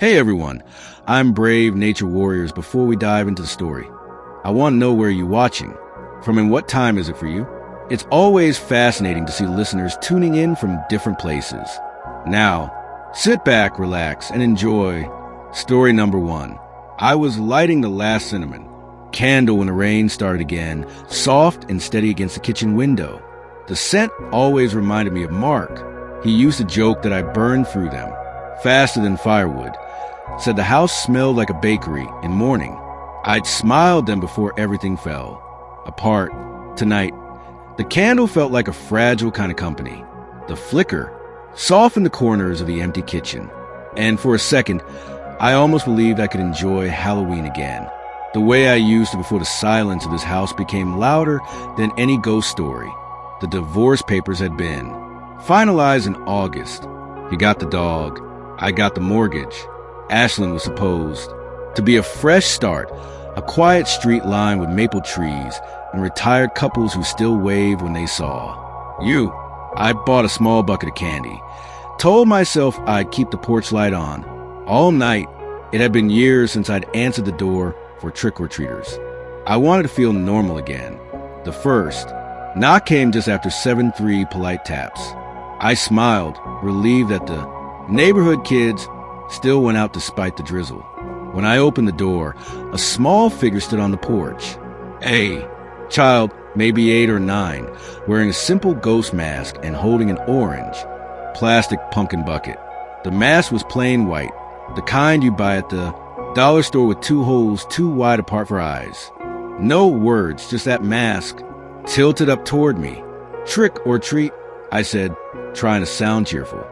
Hey everyone, I'm Brave Nature Warriors. Before we dive into the story, I want to know where you're watching from and what time is it for you? It's always fascinating to see listeners tuning in from different places. Now, sit back, relax, and enjoy story number 1. I was lighting the last cinnamon candle when the rain started again, soft and steady against the kitchen window. The scent always reminded me of Mark. He used to joke that I burned through them faster than firewood. Said the house smelled like a bakery in morning. I'd smiled them before everything fell apart. Tonight, the candle felt like a fragile kind of company. The flicker softened the corners of the empty kitchen. And for a second, I almost believed I could enjoy Halloween again, the way I used to before the silence of this house became louder than any ghost story. The divorce papers had been finalized in August. He got the dog. I got the mortgage. Ashland was supposed to be a fresh start, a quiet street lined with maple trees and retired couples who still waved when they saw you. I bought a small bucket of candy, told myself I'd keep the porch light on all night. It had been years since I'd answered the door for trick-or-treaters. I wanted to feel normal again. The first knock came just after 7-3 polite taps. I smiled, relieved that the neighborhood kids still went out despite the drizzle. When I opened the door, a small figure stood on the porch. A child, maybe 8 or 9, wearing a simple ghost mask and holding an orange plastic pumpkin bucket. The mask was plain white, the kind you buy at the dollar store with 2 holes too wide apart for eyes. No words, just that mask tilted up toward me. Trick or treat, I said, trying to sound cheerful.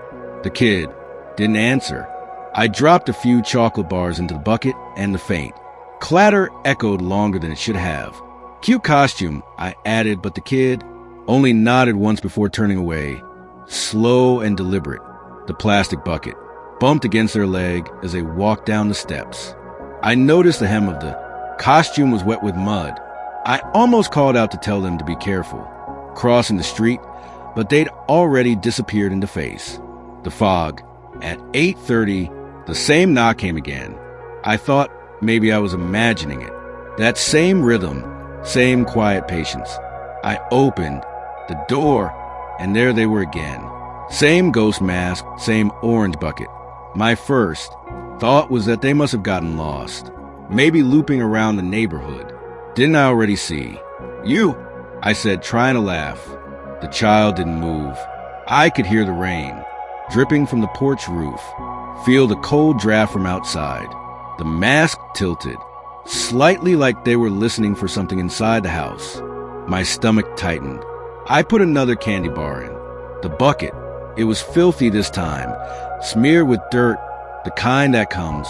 The kid didn't answer. I dropped a few chocolate bars into the bucket, and the faint clatter echoed longer than it should have. Cute costume, I added, but the kid only nodded once before turning away. Slow and deliberate, the plastic bucket bumped against their leg as they walked down the steps. I noticed the hem of the costume was wet with mud. I almost called out to tell them to be careful crossing the street, but they'd already disappeared into face. The fog. At 8:30, the same knock came again. I thought maybe I was imagining it. That same rhythm, same quiet patience. I opened the door, and there they were again. Same ghost mask, same orange bucket. My first thought was that they must have gotten lost, maybe looping around the neighborhood. Didn't I already see? You, I said, trying to laugh. The child didn't move. I could hear the rain dripping from the porch roof, feel the cold draft from outside. The mask tilted, slightly like they were listening for something inside the house. My stomach tightened. I put another candy bar in. The bucket, it was filthy this time, smeared with dirt, the kind that comes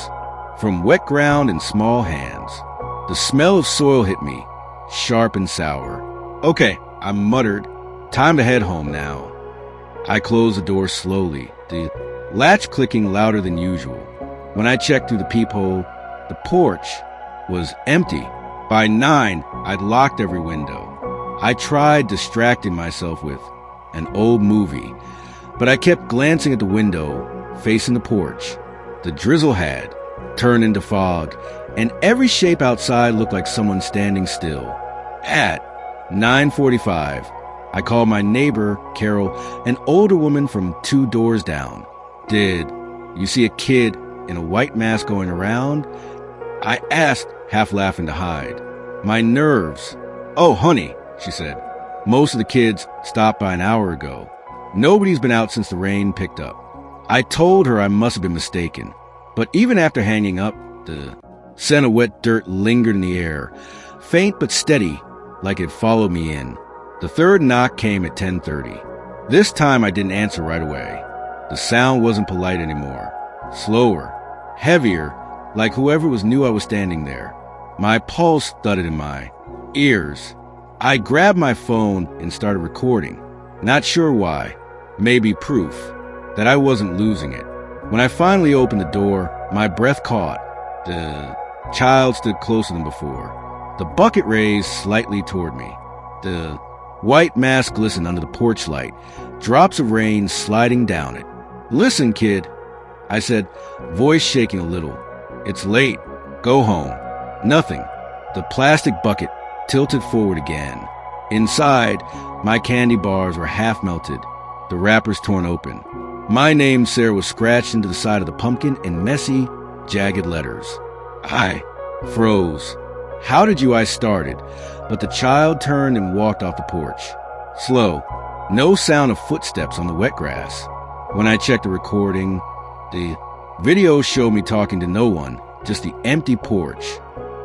from wet ground and small hands. The smell of soil hit me, sharp and sour. Okay, I muttered. Time to head home now. I closed the door slowly, the latch clicking louder than usual. When I checked through the peephole, the porch was empty. By 9, I'd locked every window. I tried distracting myself with an old movie, but I kept glancing at the window facing the porch. The drizzle had turned into fog, and every shape outside looked like someone standing still. At 9:45, I called my neighbor, Carol, an older woman from 2 doors down. Did you see a kid in a white mask going around? I asked, half laughing to hide my nerves. Oh, honey, she said. Most of the kids stopped by an hour ago. Nobody's been out since the rain picked up. I told her I must have been mistaken. But even after hanging up, the scent of wet dirt lingered in the air, faint but steady, like it followed me in. The third knock came at 10:30. This time I didn't answer right away. The sound wasn't polite anymore. Slower, heavier, like whoever was knew I was standing there. My pulse thudded in my ears. I grabbed my phone and started recording. Not sure why. Maybe proof that I wasn't losing it. When I finally opened the door, my breath caught. The child stood closer than before. The bucket raised slightly toward me. The white mask glistened under the porch light, drops of rain sliding down it. Listen, kid, I said, voice shaking a little. It's late. Go home. Nothing. The plastic bucket tilted forward again. Inside, my candy bars were half melted, the wrappers torn open. My name, Sarah, was scratched into the side of the pumpkin in messy, jagged letters. I froze. How did you? I started, but the child turned and walked off the porch. Slow. No sound of footsteps on the wet grass. When I checked the recording, the video showed me talking to no one, just the empty porch.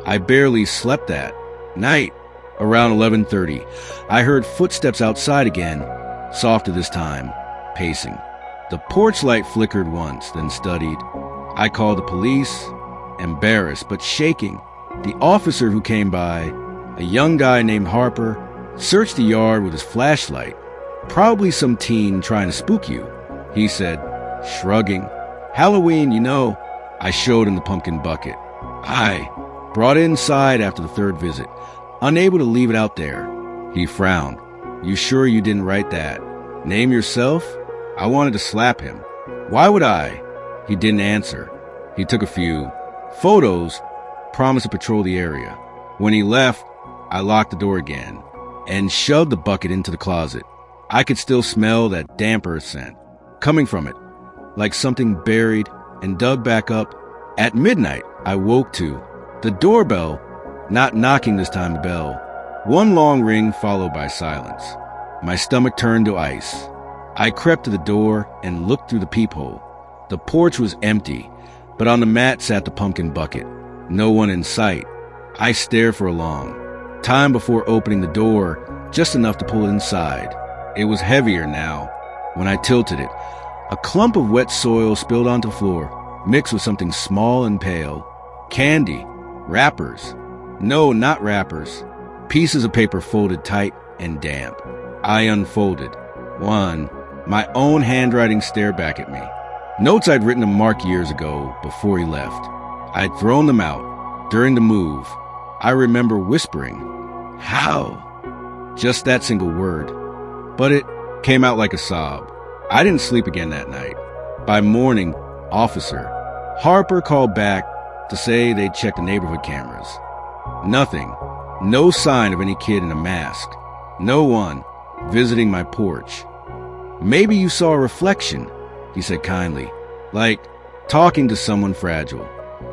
I barely slept that night. Around 11:30, I heard footsteps outside again, softer this time, pacing. The porch light flickered once, then studied. I called the police, embarrassed but shaking. The officer who came by, a young guy named Harper, searched the yard with his flashlight. Probably some teen trying to spook you, he said, shrugging. Halloween, you know. I showed him the pumpkin bucket. I brought it inside after the third visit, unable to leave it out there. He frowned. You sure you didn't write that? Name yourself? I wanted to slap him. Why would I? He didn't answer. He took a few photos, promised to patrol the area. When he left, I locked the door again and shoved the bucket into the closet. I could still smell that damp earth scent coming from it, like something buried and dug back up. At midnight, I woke to the doorbell, not knocking this time, the bell. One long ring followed by silence. My stomach turned to ice. I crept to the door and looked through the peephole. The porch was empty, but on the mat sat the pumpkin bucket. No one in sight. I stared for a long time before opening the door, just enough to pull it inside. It was heavier now. When I tilted it, a clump of wet soil spilled onto the floor, mixed with something small and pale. Candy. Wrappers. No, not wrappers. Pieces of paper folded tight and damp. I unfolded. One. My own handwriting stared back at me. Notes I'd written to Mark years ago, before he left. I'd thrown them out. During the move, I remember whispering, "How?" Just that single word. But it came out like a sob. I didn't sleep again that night. By morning, Officer Harper called back to say they'd checked the neighborhood cameras. Nothing. No sign of any kid in a mask. No one visiting my porch. Maybe you saw a reflection, he said kindly, like talking to someone fragile.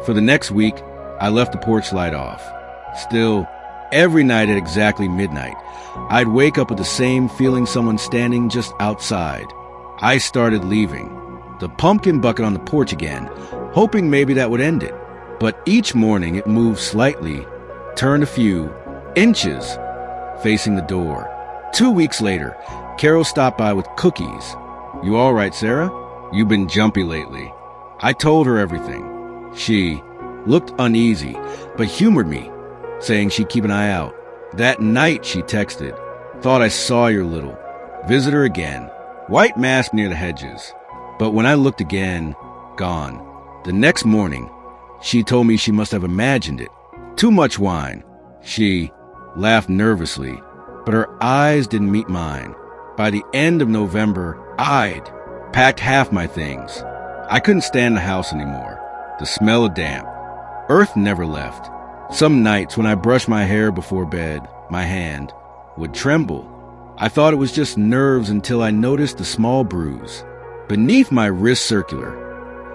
For the next week, I left the porch light off. Still, every night at exactly midnight, I'd wake up with the same feeling, someone standing just outside. I started leaving the pumpkin bucket on the porch again, hoping maybe that would end it. But each morning it moved slightly, turned a few inches, facing the door. 2 weeks later, Carol stopped by with cookies. You all right, Sarah? You've been jumpy lately. I told her everything. She looked uneasy, but humored me, saying she'd keep an eye out. That night, she texted, "Thought I saw your little visitor again. White mask near the hedges." But when I looked again, gone. The next morning, she told me she must have imagined it. Too much wine. She laughed nervously, but her eyes didn't meet mine. By the end of November, I'd packed half my things. I couldn't stand the house anymore. The smell of damp. Earth never left. Some nights when I brushed my hair before bed, my hand would tremble. I thought it was just nerves until I noticed the small bruise beneath my wrist, circular,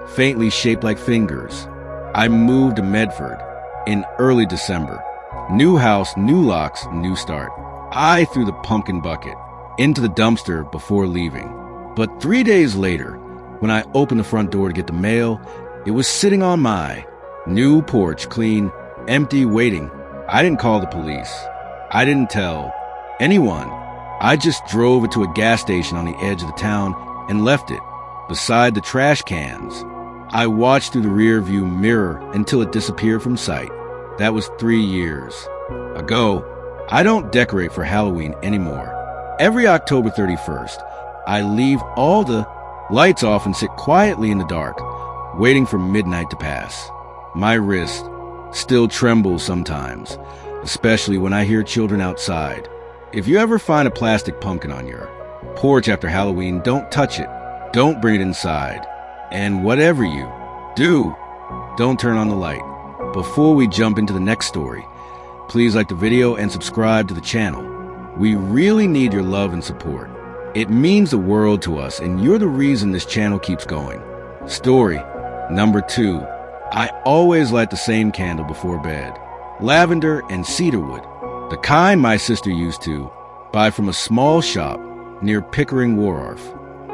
faintly shaped like fingers. I moved to Medford in early December. New house, new locks, new start. I threw the pumpkin bucket into the dumpster before leaving. But 3 days later, when I opened the front door to get the mail, it was sitting on my new porch, clean, empty, waiting. I didn't call the police. I didn't tell anyone. I just drove it to a gas station on the edge of the town and left it beside the trash cans. I watched through the rear view mirror until it disappeared from sight. That was 3 years ago. I don't decorate for Halloween anymore. Every October 31st, I leave all the lights off and sit quietly in the dark, waiting for midnight to pass. My wrist still trembles sometimes, especially when I hear children outside. If you ever find a plastic pumpkin on your porch after Halloween, don't touch it. Don't bring it inside. And whatever you do, don't turn on the light. Before we jump into the next story, please like the video and subscribe to the channel. We really need your love and support. It means the world to us, and you're the reason this channel keeps going. Story number 2. I always light the same candle before bed. Lavender and cedarwood. The kind my sister used to buy from a small shop near Pickering Wharf.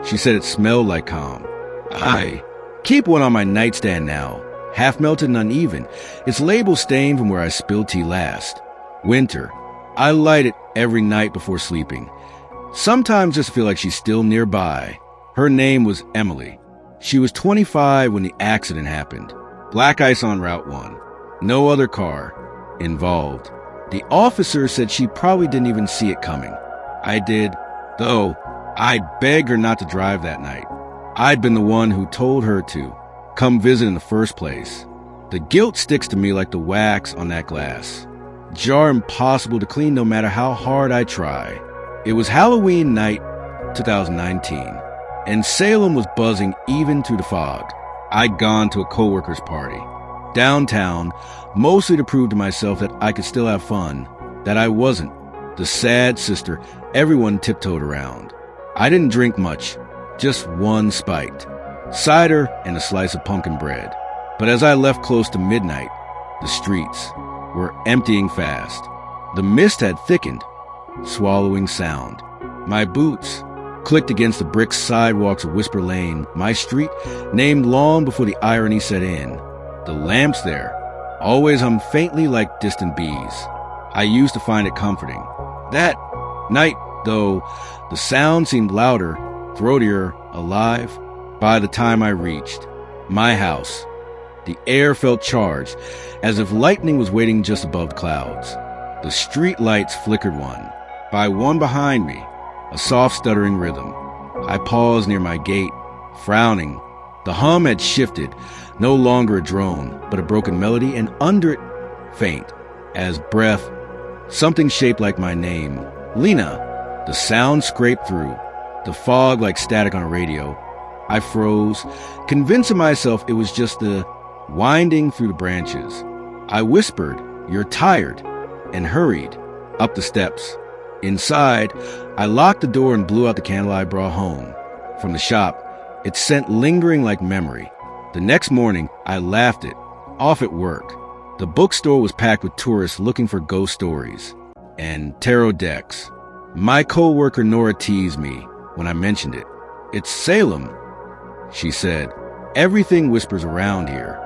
She said it smelled like calm. I keep one on my nightstand now, half melted and uneven, its label stained from where I spilled tea last. Winter. I light it every night before sleeping. Sometimes just feel like she's still nearby. Her name was Emily. She was 25 when the accident happened. Black ice on Route 1. No other car involved. The officer said she probably didn't even see it coming. I did, though I begged her not to drive that night. I'd been the one who told her to come visit in the first place. The guilt sticks to me like the wax on that glass. Jar impossible to clean no matter how hard I try. It was Halloween night 2019, and Salem was buzzing even through the fog. I'd gone to a coworker's party downtown, mostly to prove to myself that I could still have fun, that I wasn't the sad sister everyone tiptoed around. I didn't drink much, just one spiked, cider and a slice of pumpkin bread. But as I left close to midnight, the streets were emptying fast. The mist had thickened, swallowing sound. My boots clicked against the brick sidewalks of Whisper Lane, my street, named long before the irony set in. The lamps there always hummed faintly like distant bees. I used to find it comforting. That night, though, the sound seemed louder, throatier, alive. By the time I reached my house, the air felt charged, as if lightning was waiting just above the clouds. The street lights flickered one by one behind me, a soft stuttering rhythm. I paused near my gate, frowning. The hum had shifted, no longer a drone, but a broken melody, and under it, faint as breath, something shaped like my name, Lena. The sound scraped through, the fog like static on a radio. I froze, convincing myself it was just the winding through the branches. I whispered, "You're tired," and hurried up the steps. Inside, I locked the door and blew out the candle I brought home from the shop, its scent lingering like memory. The next morning, I laughed it off at work. The bookstore was packed with tourists looking for ghost stories and tarot decks. My coworker Nora teased me when I mentioned it. "It's Salem," she said. "Everything whispers around here."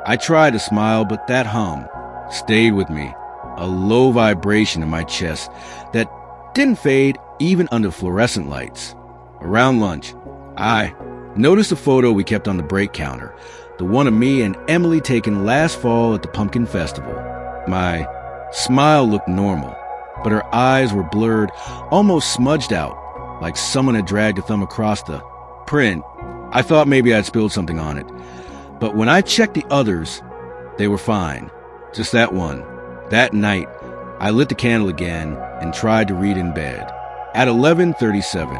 I tried to smile, but that hum stayed with me, a low vibration in my chest that didn't fade even under fluorescent lights. Around lunch, I noticed a photo we kept on the break counter, the one of me and Emily taken last fall at the Pumpkin Festival. My smile looked normal, but her eyes were blurred, almost smudged out, like someone had dragged a thumb across the print. I thought maybe I'd spilled something on it, but when I checked the others, they were fine. Just that one. That night, I lit the candle again and tried to read in bed. At 11:37,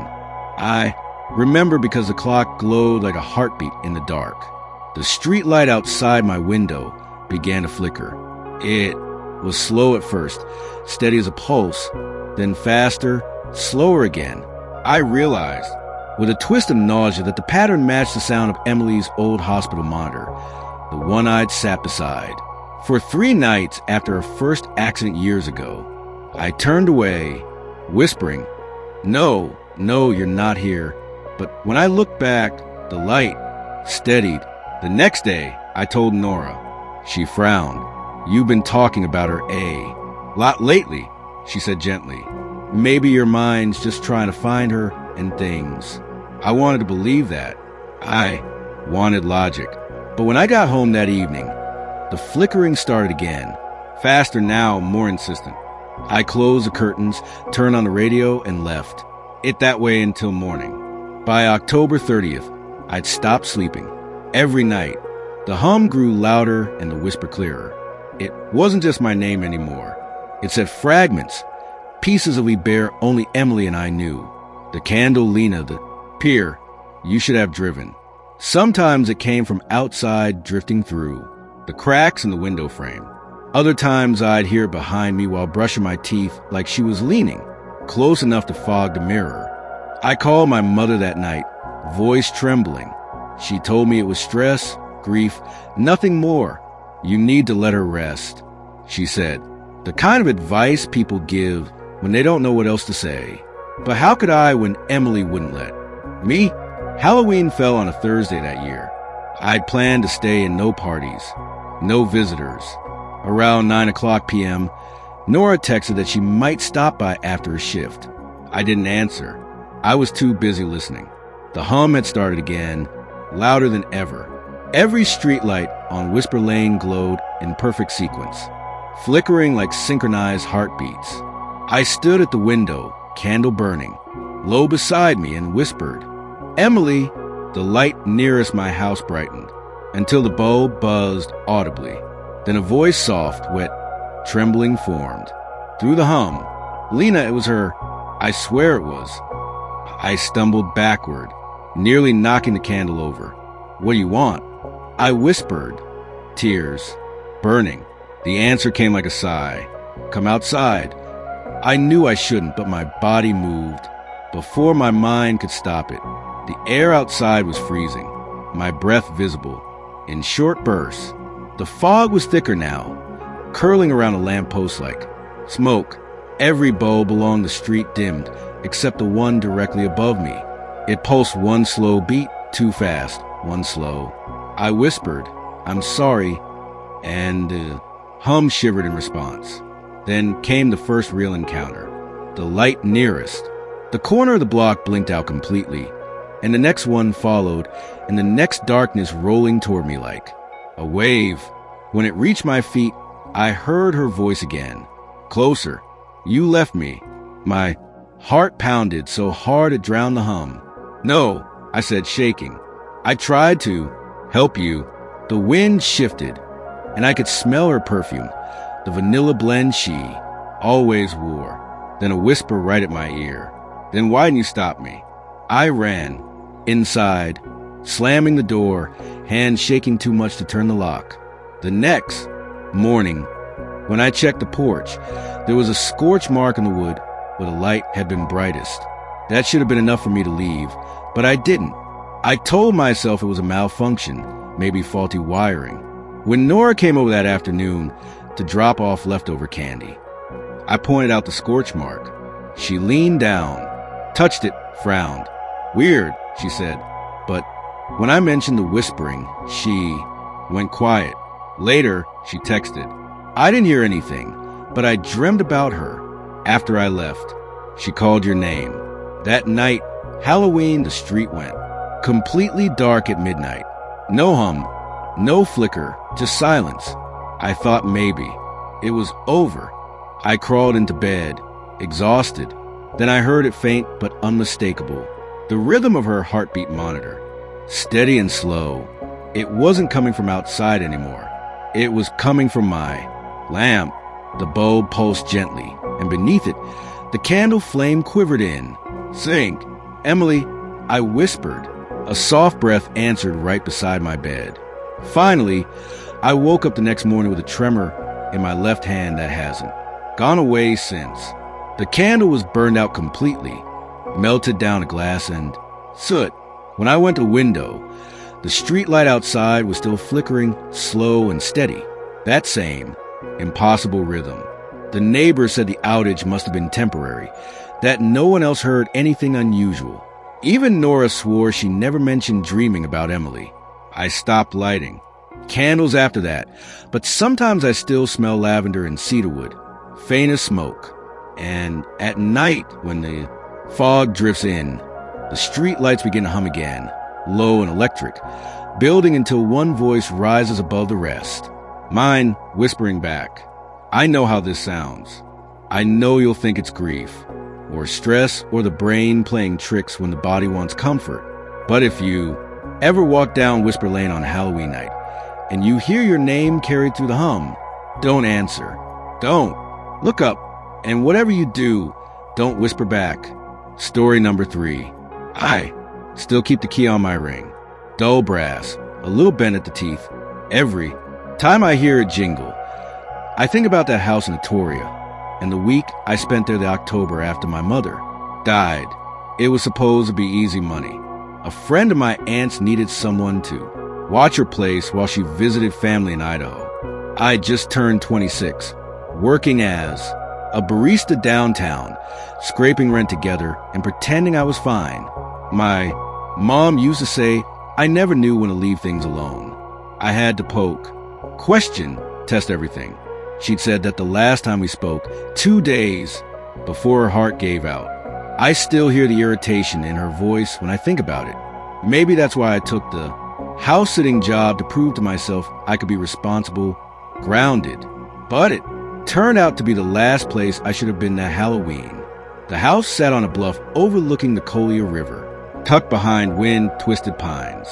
I remember because the clock glowed like a heartbeat in the dark. The street light outside my window began to flicker. It was slow at first, steady as a pulse, then faster, slower again. I realized, with a twist of nausea, that the pattern matched the sound of Emily's old hospital monitor, the one I'd sat beside. For 3 nights after her first accident years ago, I turned away, whispering, no, you're not here." But when I looked back, the light steadied. The next day, I told Nora. She frowned. "You've been talking about her a lot lately," she said gently. "Maybe your mind's just trying to find her and things." I wanted to believe that. I wanted logic. But when I got home that evening, the flickering started again. Faster now, more insistent. I closed the curtains, turned on the radio, and left it that way until morning. By October 30th, I'd stopped sleeping. Every night, the hum grew louder and the whisper clearer. It wasn't just my name anymore. It said fragments, pieces of we bear only Emily and I knew. The candle Lena, the pier you should have driven. Sometimes it came from outside, drifting through the cracks in the window frame. Other times I'd hear it behind me while brushing my teeth, like she was leaning close enough to fog the mirror. I called my mother that night, voice trembling. She told me it was stress, grief, nothing more. You need to let her rest, she said. The kind of advice people give when they don't know what else to say. But how could I when Emily wouldn't let? Me? Halloween fell on a Thursday that year. I'd planned to stay in no parties, no visitors. Around 9 p.m., Nora texted that she might stop by after a shift. I didn't answer. I was too busy listening. The hum had started again, louder than ever. Every streetlight on Whisper Lane glowed in perfect sequence, flickering like synchronized heartbeats. I stood at the window, candle burning, low beside me, and whispered, "Emily." The light nearest my house brightened, until the bulb buzzed audibly. Then a voice, soft, wet, trembling, formed. Through the hum. "Lena, it was her. I swear it was." I stumbled backward, nearly knocking the candle over. "What do you want?" I whispered. Tears. Burning. The answer came like a sigh. "Come outside." I knew I shouldn't, but my body moved. Before my mind could stop it, the air outside was freezing, my breath visible, in short bursts. The fog was thicker now, curling around a lamppost like smoke. Every bulb along the street dimmed, except the one directly above me. It pulsed one slow beat, too fast, one slow. I whispered, "I'm sorry," and hum shivered in response. Then came the first real encounter. The light nearest. The corner of the block blinked out completely, and the next one followed, and the next darkness rolling toward me like a wave. When it reached my feet, I heard her voice again. Closer. "You left me." My heart pounded so hard it drowned the hum. "No," I said, shaking. "I tried to help you." The wind shifted, and I could smell her perfume, the vanilla blend she always wore. Then a whisper right at my ear. "Then why didn't you stop me?" I ran. Inside, slamming the door, hands shaking too much to turn the lock. The next morning, when I checked the porch, there was a scorch mark in the wood where the light had been brightest. That should have been enough for me to leave, but I didn't. I told myself it was a malfunction, maybe faulty wiring. When Nora came over that afternoon to drop off leftover candy, I pointed out the scorch mark. She leaned down, touched it, frowned. "Weird," she said. But when I mentioned the whispering, she went quiet. Later, she texted. "I didn't hear anything, but I dreamt about her after I left. She called your name." That night, Halloween, the street went completely dark at midnight. No hum, no flicker, just silence. I thought maybe it was over. I crawled into bed, exhausted. Then I heard it faint but unmistakable. The rhythm of her heartbeat monitor, steady and slow. It wasn't coming from outside anymore. It was coming from my lamp. The bulb pulsed gently, and beneath it, the candle flame quivered in. "Sing, Emily," I whispered. A soft breath answered right beside my bed. Finally, I woke up the next morning with a tremor in my left hand that hasn't gone away since. The candle was burned out completely, melted down to glass and soot. When I went to the window, the street light outside was still flickering, slow and steady. That same impossible rhythm. The neighbor said the outage must have been temporary, that no one else heard anything unusual. Even Nora swore she never mentioned dreaming about Emily. I stopped lighting candles after that, but sometimes I still smell lavender and cedarwood, faint as smoke. And at night, when the fog drifts in, the street lights begin to hum again, low and electric, building until one voice rises above the rest. Mine whispering back, "I know how this sounds. I know you'll think it's grief, or stress, or the brain playing tricks when the body wants comfort. But if you ever walk down Whisper Lane on Halloween night, and you hear your name carried through the hum, don't answer. Don't. Look up, and whatever you do, don't whisper back." Story number 3. I still keep the key on my ring. dull brass, a little bent at the teeth. Every time I hear it jingle, I think about that house in Atoria and the week I spent there the October after my mother died. It was supposed to be easy money. A friend of my aunt's needed someone to watch her place while she visited family in Idaho. I had just turned 26, working as a barista downtown, scraping rent together and pretending I was fine. My mom used to say I never knew when to leave things alone. I had to poke, question, test everything. She'd said that the last time we spoke, 2 days before her heart gave out. I still hear the irritation in her voice when I think about it. Maybe that's why I took the house-sitting job to prove to myself I could be responsible, grounded. But it turned out to be the last place I should have been that Halloween. The house sat on a bluff overlooking the Collier River, tucked behind wind-twisted pines.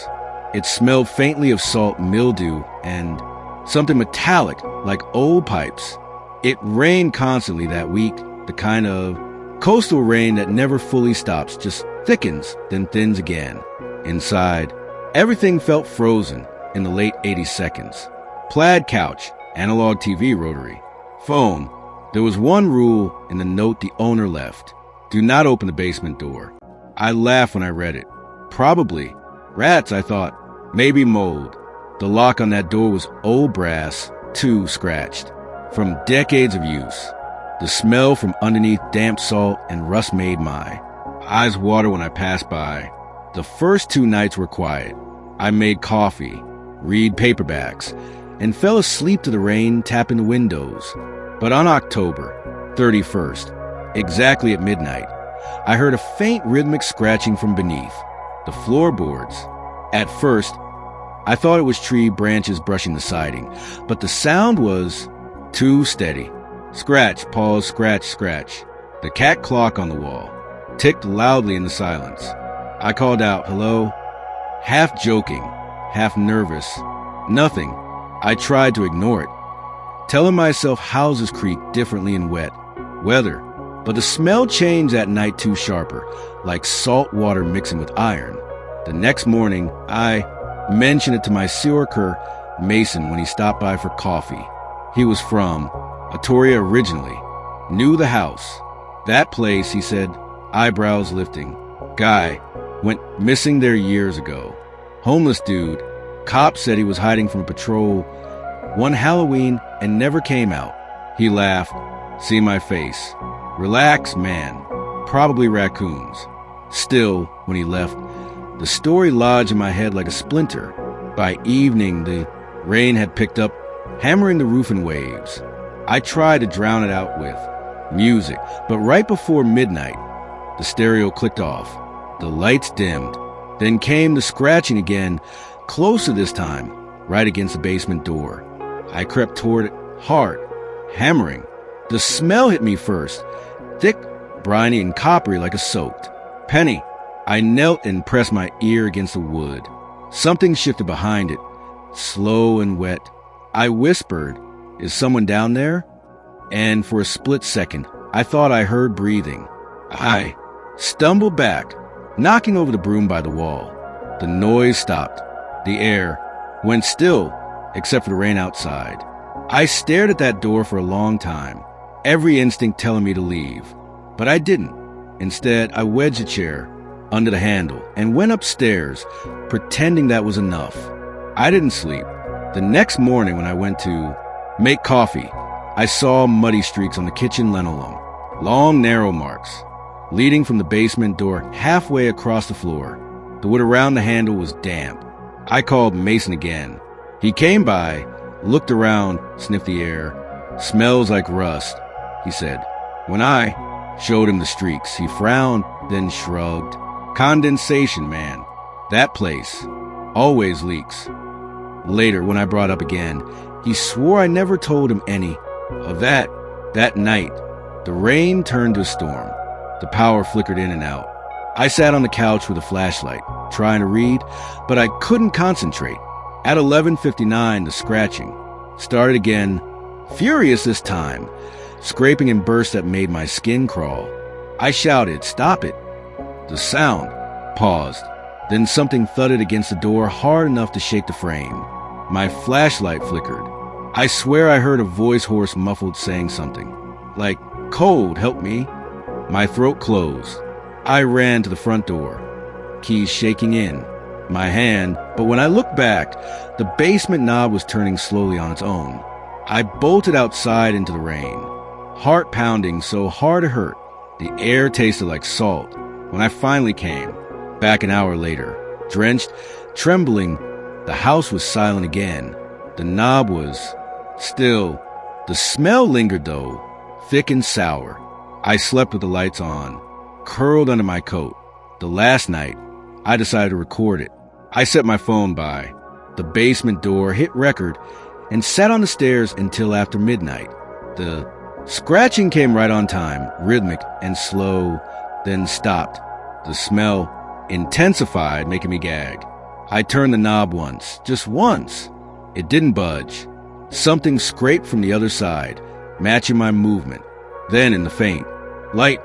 It smelled faintly of salt, mildew, and something metallic like old pipes. It rained constantly that week, the kind of coastal rain that never fully stops, just thickens, then thins again. Inside, everything felt frozen in the late 80 seconds. Plaid couch, analog TV rotary, phone. There was one rule in the note the owner left. Do not open the basement door. I laughed when I read it. Probably rats, I thought. Maybe mold. The lock on that door was old brass, too scratched, from decades of use. The smell from underneath damp salt and rust made my eyes water when I passed by. The first 2 nights were quiet. I made coffee, read paperbacks, and fell asleep to the rain tapping the windows. But on October 31st, exactly at midnight, I heard a faint rhythmic scratching from beneath the floorboards. At first, I thought it was tree branches brushing the siding, but the sound was too steady. Scratch, pause, scratch, scratch. The cat clock on the wall ticked loudly in the silence. I called out, hello? Half joking, half nervous. Nothing. I tried to ignore it, telling myself houses creak differently in wet weather. But the smell changed that night too sharper, like salt water mixing with iron. The next morning, I mentioned it to my Syracuse Mason when he stopped by for coffee. He was from Atoria originally, knew the house. That place, he said, eyebrows lifting. Guy went missing there years ago. Homeless dude. Cop said he was hiding from a patrol one Halloween and never came out. He laughed, see my face. Relax, man. Probably raccoons. Still, when he left, the story lodged in my head like a splinter. By evening, the rain had picked up, hammering the roof in waves. I tried to drown it out with music, but right before midnight, the stereo clicked off. The lights dimmed. Then came the scratching again, closer this time, right against the basement door. I crept toward it, hard, hammering. The smell hit me first, thick, briny, and coppery like a soaked penny. I knelt and pressed my ear against the wood. Something shifted behind it, slow and wet. I whispered, is someone down there? And for a split second, I thought I heard breathing. I stumbled back, knocking over the broom by the wall. The noise stopped. The air went still, except for the rain outside. I stared at that door for a long time, every instinct telling me to leave. But I didn't. Instead, I wedged a chair under the handle and went upstairs, pretending that was enough. I didn't sleep. The next morning when I went to make coffee, I saw muddy streaks on the kitchen linoleum, long narrow marks, leading from the basement door halfway across the floor. The wood around the handle was damp. I called Mason again. He came by, looked around, sniffed the air. Smells like rust, he said. When I showed him the streaks, he frowned, then shrugged. Condensation, man. That place always leaks. Later, when I brought up again, he swore I never told him any of that. That night, the rain turned to a storm. The power flickered in and out. I sat on the couch with a flashlight, trying to read, but I couldn't concentrate. At 11:59, the scratching started again, furious this time, scraping in bursts that made my skin crawl. I shouted, stop it. The sound paused, Then something thudded against the door hard enough to shake the frame. My flashlight flickered. I swear I heard a voice hoarse muffled saying something. Like, "Cold, help me." My throat closed. I ran to the front door, keys shaking in my hand, but when I looked back, the basement knob was turning slowly on its own. I bolted outside into the rain, heart pounding so hard it hurt. The air tasted like salt. When I finally came, back an hour later, drenched, trembling, the house was silent again. The knob was still. The smell lingered though, thick and sour. I slept with the lights on, curled under my coat. The last night, I decided to record it. I set my phone by. The basement door hit record and sat on the stairs until after midnight. The scratching came right on time, rhythmic and slow, then stopped. The smell intensified, making me gag. I turned the knob once, just once. It didn't budge. Something scraped from the other side, matching my movement. Then in the faint light,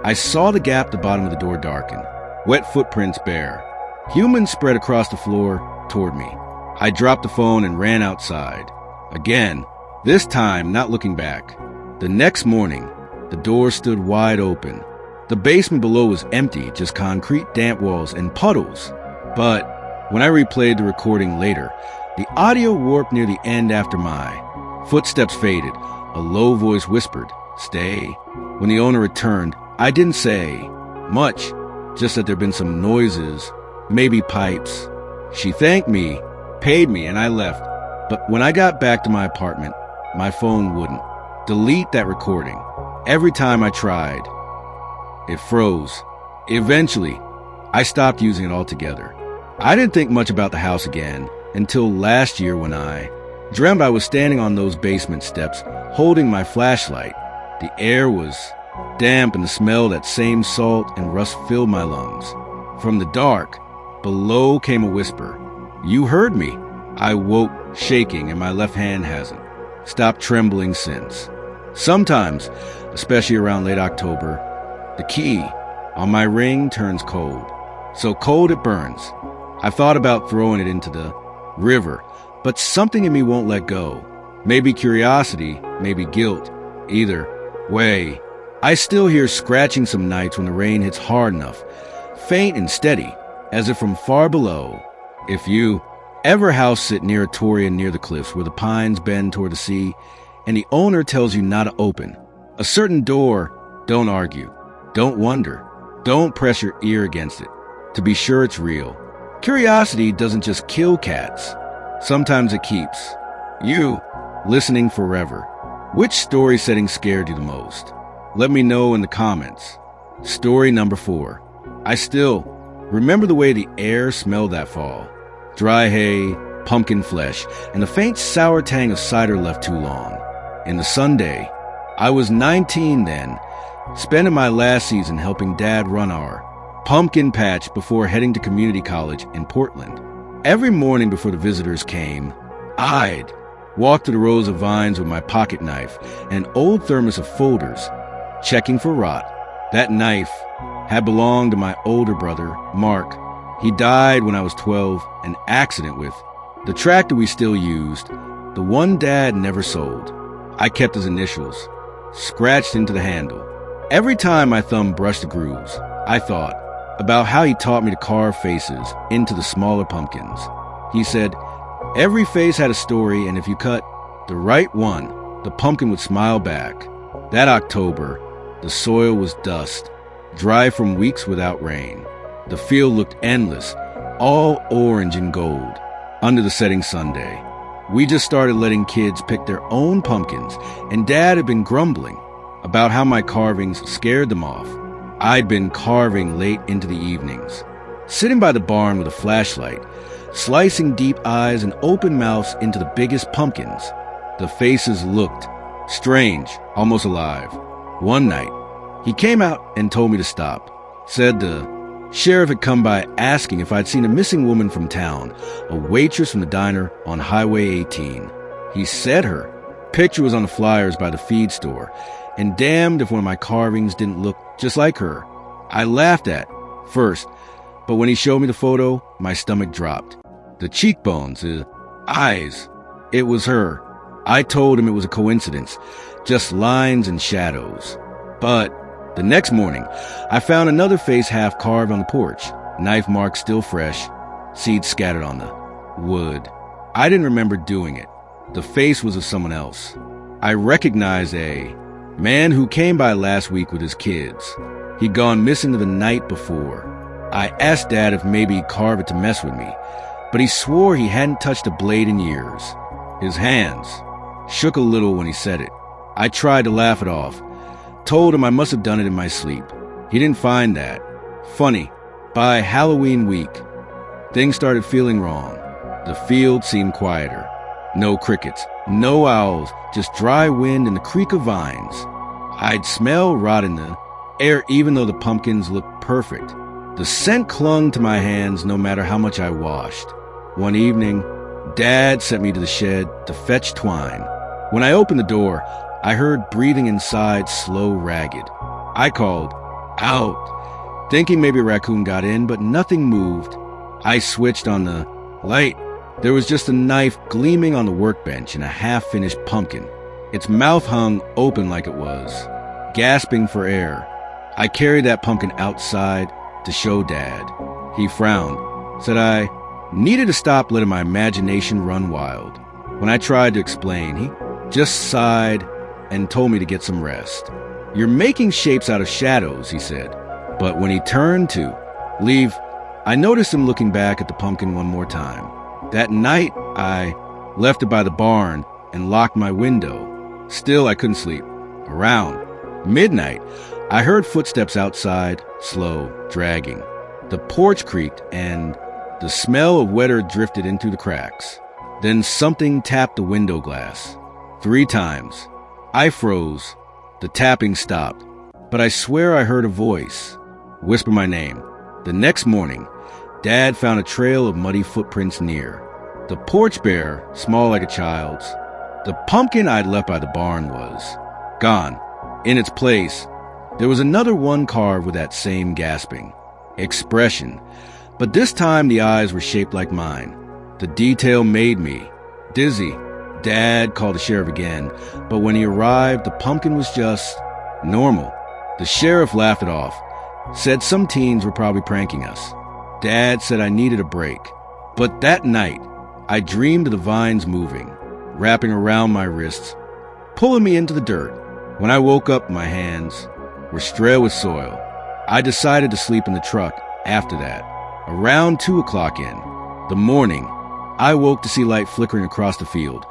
I saw the gap at the bottom of the door darken. Wet footprints bare. Humans spread across the floor toward me. I dropped the phone and ran outside. Again, this time not looking back. The next morning, the door stood wide open. The basement below was empty, just concrete damp walls and puddles. But when I replayed the recording later, the audio warped near the end after my footsteps faded. A low voice whispered, "Stay." When the owner returned, I didn't say much, just that there'd been some noises, maybe pipes. She thanked me, paid me, and I left. But when I got back to my apartment, my phone wouldn't delete that recording. Every time I tried, it froze. Eventually, I stopped using it altogether. I didn't think much about the house again until last year when I dreamt I was standing on those basement steps, holding my flashlight. The air was damp and the smell of that same salt and rust filled my lungs. From the dark, below came a whisper. "You heard me." I woke, shaking, and my left hand hasn't stopped trembling since. Sometimes, especially around late October, the key on my ring turns cold. So cold it burns. I've thought about throwing it into the river, but something in me won't let go. Maybe curiosity, maybe guilt. Either way, I still hear scratching some nights when the rain hits hard enough, faint and steady, as if from far below. If you ever house sit near a torii near the cliffs where the pines bend toward the sea, and the owner tells you not to open a certain door, don't argue, don't wonder, don't press your ear against it to be sure it's real. Curiosity doesn't just kill cats. Sometimes it keeps you listening forever. Which story setting scared you the most? Let me know in the comments. Story number 4. I still remember the way the air smelled that fall. Dry hay, pumpkin flesh, and the faint sour tang of cider left too long. In the Sunday, I was 19 then, spending my last season helping Dad run our pumpkin patch before heading to community college in Portland. Every morning before the visitors came, I'd walk to the rows of vines with my pocket knife and an old thermos of folders, checking for rot. That knife had belonged to my older brother, Mark. He died when I was 12, an accident with the tractor we still used, the one Dad never sold. I kept his initials, scratched into the handle. Every time my thumb brushed the grooves, I thought about how he taught me to carve faces into the smaller pumpkins. He said, every face had a story, and if you cut the right one, the pumpkin would smile back. That October, the soil was dust, dry from weeks without rain. The field looked endless, all orange and gold, under the setting Sunday. We just started letting kids pick their own pumpkins, and Dad had been grumbling about how my carvings scared them off. I'd been carving late into the evenings, sitting by the barn with a flashlight, slicing deep eyes and open mouths into the biggest pumpkins. The faces looked strange, almost alive. One night, he came out and told me to stop. Said the sheriff had come by asking if I'd seen a missing woman from town, a waitress from the diner on Highway 18. He said her picture was on the flyers by the feed store, and damned if one of my carvings didn't look just like her. I laughed at first, But when he showed me the photo, my stomach dropped. The cheekbones, the eyes, it was her. I told him it was a coincidence, just lines and shadows. But the next morning, I found another face half carved on the porch, knife marks still fresh, seeds scattered on the wood. I didn't remember doing it. The face was of someone else. I recognized a man who came by last week with his kids. He'd gone missing the night before. I asked Dad if maybe he'd carve it to mess with me, but he swore he hadn't touched a blade in years. His hands shook a little when he said it. I tried to laugh it off, told him I must have done it in my sleep. He didn't find that funny. By Halloween week, things started feeling wrong. The field seemed quieter. No crickets, no owls, just dry wind and the creak of vines. I'd smell rot in the air even though the pumpkins looked perfect. The scent clung to my hands no matter how much I washed. One evening, Dad sent me to the shed to fetch twine. When I opened the door, I heard breathing inside slow, ragged. I called out, thinking maybe a raccoon got in, but nothing moved. I switched on the light. There was just a knife gleaming on the workbench and a half-finished pumpkin. Its mouth hung open like it was, gasping for air. I carried that pumpkin outside to show Dad. He frowned, said I needed to stop letting my imagination run wild. When I tried to explain, he just sighed and told me to get some rest. You're making shapes out of shadows, he said. But when he turned to leave, I noticed him looking back at the pumpkin one more time. That night, I left it by the barn and locked my window. Still, I couldn't sleep. Around midnight, I heard footsteps outside, slow, dragging. The porch creaked and the smell of weather drifted in through the cracks. Then something tapped the window glass. 3 times. I froze. The tapping stopped, but I swear I heard a voice whisper my name. The next morning, Dad found a trail of muddy footprints near. The porch bear, small like a child's. The pumpkin I'd left by the barn was gone. In its place, there was another one carved with that same gasping expression, but this time the eyes were shaped like mine. The detail made me dizzy. Dad called the sheriff again, but when he arrived, the pumpkin was just normal. The sheriff laughed it off, said some teens were probably pranking us. Dad said I needed a break. But that night, I dreamed of the vines moving, wrapping around my wrists, pulling me into the dirt. When I woke up, my hands were strewn with soil. I decided to sleep in the truck after that. Around 2 o'clock in the morning, I woke to see light flickering across the field,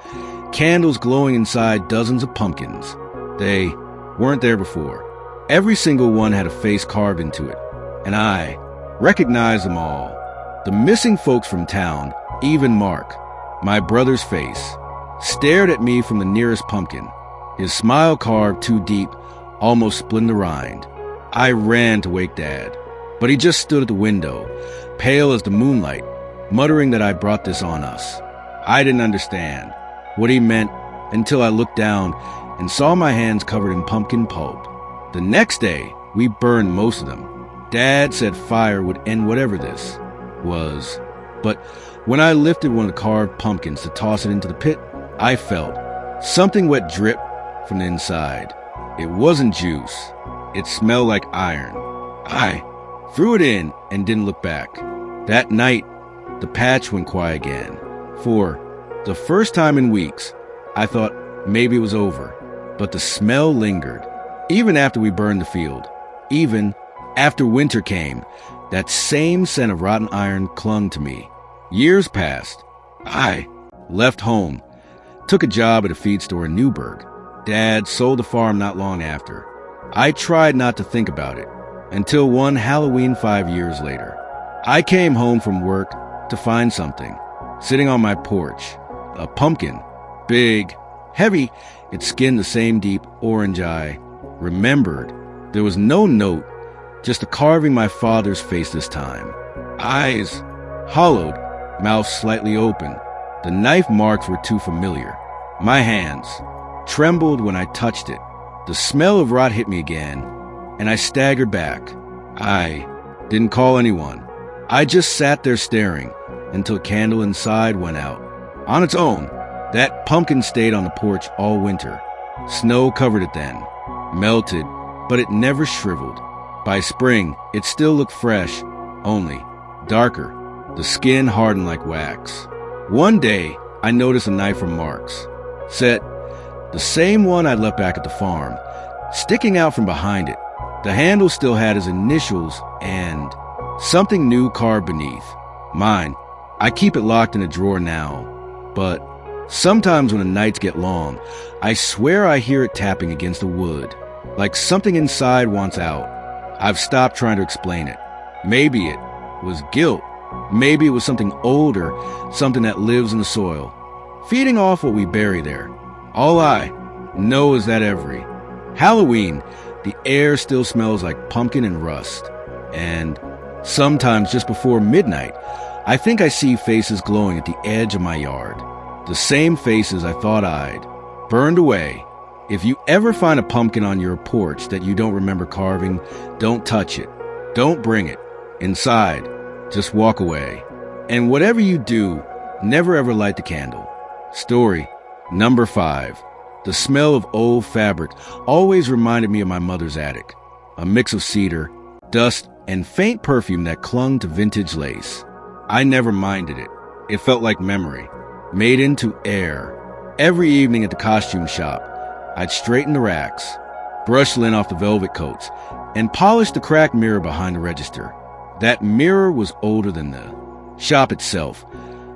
candles glowing inside dozens of pumpkins. They weren't there before. Every single one had a face carved into it, and I recognized them all. The missing folks from town, even Mark, my brother's face, stared at me from the nearest pumpkin, his smile carved too deep, almost splitting the rind. I ran to wake Dad, but he just stood at the window, pale as the moonlight, muttering that I brought this on us. I didn't understand what he meant until I looked down and saw my hands covered in pumpkin pulp. The next day, we burned most of them. Dad said fire would end whatever this was. But when I lifted one of the carved pumpkins to toss it into the pit, I felt something wet drip from the inside. It wasn't juice. It smelled like iron. I threw it in and didn't look back. That night, the patch went quiet again. For the first time in weeks, I thought maybe it was over. But the smell lingered. Even after we burned the field, even after winter came, that same scent of rotten iron clung to me. Years passed. I left home, took a job at a feed store in Newburgh. Dad sold the farm not long after. I tried not to think about it until one Halloween 5 years later. I came home from work to find something sitting on my porch. A pumpkin, big, heavy, its skin the same deep orange I remembered. There was no note, just a carving my father's face this time. Eyes hollowed, mouth slightly open. The knife marks were too familiar. My hands trembled when I touched it. The smell of rot hit me again, and I staggered back. I didn't call anyone. I just sat there staring until a candle inside went out. On its own, that pumpkin stayed on the porch all winter. Snow covered it then, melted, but it never shriveled. By spring, it still looked fresh, only darker, the skin hardened like wax. One day, I noticed a knife from Mark's, set the same one I'd left back at the farm, sticking out from behind it. The handle still had his initials and something new carved beneath. Mine. I keep it locked in a drawer now, but sometimes when the nights get long, I swear I hear it tapping against the wood, like something inside wants out. I've stopped trying to explain it. Maybe it was guilt. Maybe it was something older, something that lives in the soil, feeding off what we bury there. All I know is that every Halloween, the air still smells like pumpkin and rust. And sometimes just before midnight, I think I see faces glowing at the edge of my yard. The same faces I thought I'd burned away. If you ever find a pumpkin on your porch that you don't remember carving, don't touch it. Don't bring it inside. Just walk away. And whatever you do, never ever light the candle. Story number 5. The smell of old fabric always reminded me of my mother's attic. A mix of cedar, dust, and faint perfume that clung to vintage lace. I never minded it. It felt like memory, made into air. Every evening at the costume shop, I'd straighten the racks, brush lint off the velvet coats, and polish the cracked mirror behind the register. That mirror was older than the shop itself,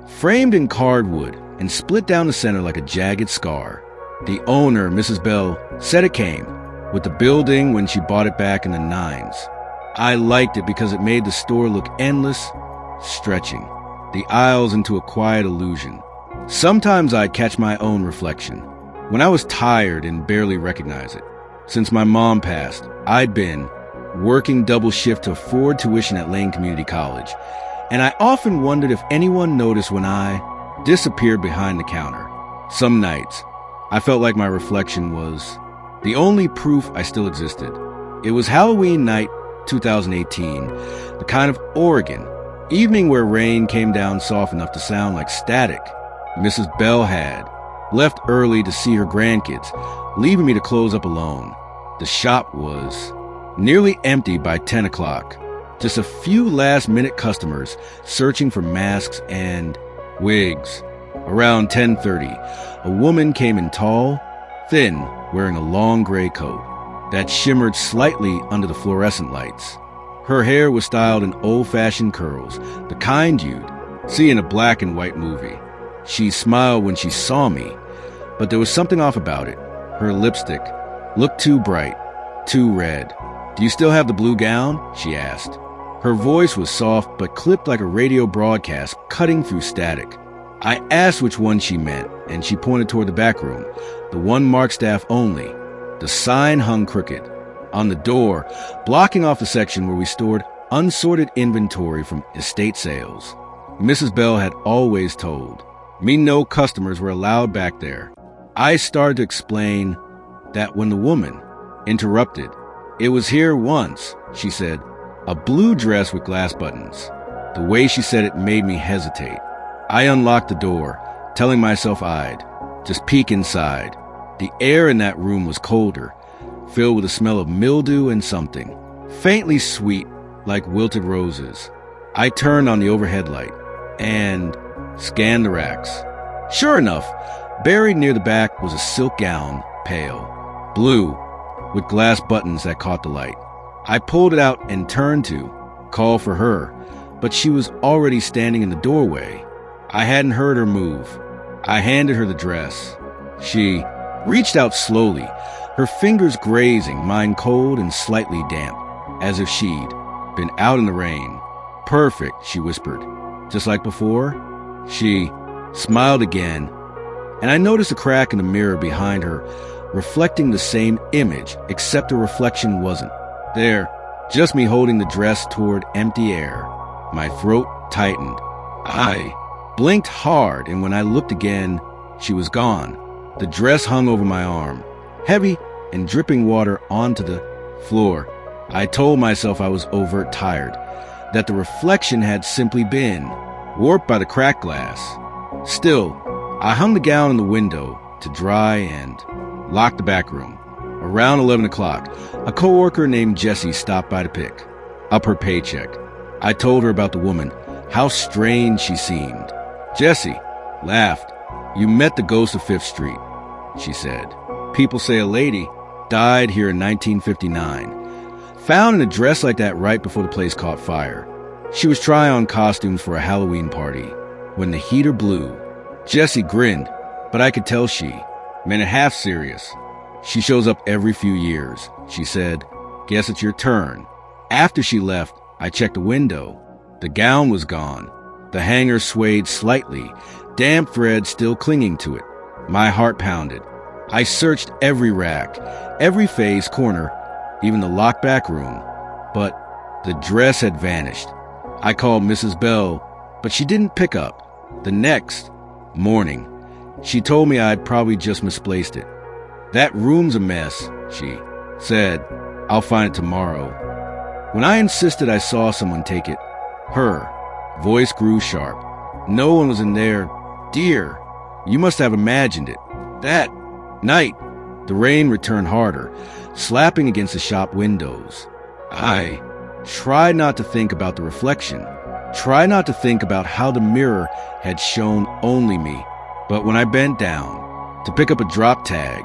framed in cardwood and split down the center like a jagged scar. The owner, Mrs. Bell, said it came with the building when she bought it back in the 90s. I liked it because it made the store look endless, stretching the aisles into a quiet illusion. Sometimes I'd catch my own reflection when I was tired and barely recognize it. Since my mom passed, I'd been working double shift to afford tuition at Lane Community College, and I often wondered if anyone noticed when I disappeared behind the counter. Some nights, I felt like my reflection was the only proof I still existed. It was Halloween night 2018, the kind of Oregon evening where rain came down soft enough to sound like static. Mrs. Bell had left early to see her grandkids, leaving me to close up alone. The shop was nearly empty by 10 o'clock. Just a few last-minute customers searching for masks and wigs. Around 10:30, a woman came in tall, thin, wearing a long gray coat that shimmered slightly under the fluorescent lights. Her hair was styled in old-fashioned curls, the kind you'd see in a black and white movie. She smiled when she saw me, but there was something off about it. Her lipstick looked too bright, too red. "Do you still have the blue gown?" she asked. Her voice was soft but clipped like a radio broadcast cutting through static. I asked which one she meant, and she pointed toward the back room, the one marked staff only. The sign hung crooked on the door, blocking off the section where we stored unsorted inventory from estate sales. Mrs. Bell had always told me no customers were allowed back there. I started to explain that when the woman interrupted. "It was here once," she said, "a blue dress with glass buttons." The way she said it made me hesitate. I unlocked the door, telling myself I'd just peek inside. The air in that room was colder, filled with the smell of mildew and something faintly sweet like wilted roses. I turned on the overhead light and scanned the racks. Sure enough, buried near the back was a silk gown, pale blue, with glass buttons that caught the light. I pulled it out and turned to call for her, but she was already standing in the doorway. I hadn't heard her move. I handed her the dress. She reached out slowly, her fingers grazing mine, cold and slightly damp, as if she'd been out in the rain. "Perfect," she whispered. "Just like before?" She smiled again, and I noticed a crack in the mirror behind her, reflecting the same image, except the reflection wasn't there. Just me holding the dress toward empty air. My throat tightened. I blinked hard, and when I looked again, she was gone. The dress hung over my arm, heavy and dripping water onto the floor. I told myself I was overt tired, that the reflection had simply been warped by the cracked glass. Still, I hung the gown in the window to dry and locked the back room. Around 11 o'clock, a coworker named Jessie stopped by to pick up her paycheck. I told her about the woman, how strange she seemed. Jessie laughed. "You met the ghost of Fifth Street," she said. "People say a lady died here in 1959. Found in a dress like that right before the place caught fire. She was trying on costumes for a Halloween party when the heater blew." Jessie grinned, but I could tell she meant it half serious. "She shows up every few years," she said. "Guess it's your turn." After she left, I checked the window. The gown was gone. The hanger swayed slightly, damp thread still clinging to it. My heart pounded. I searched every rack, every face, corner, even the locked back room. But the dress had vanished. I called Mrs. Bell, but she didn't pick up. The next morning, she told me I'd probably just misplaced it. "That room's a mess," she said. "I'll find it tomorrow." When I insisted I saw someone take it, her voice grew sharp. "No one was in there. Dear, you must have imagined it." That night, the rain returned harder, slapping against the shop windows. I tried not to think about the reflection, tried not to think about how the mirror had shown only me. But when I bent down to pick up a drop tag,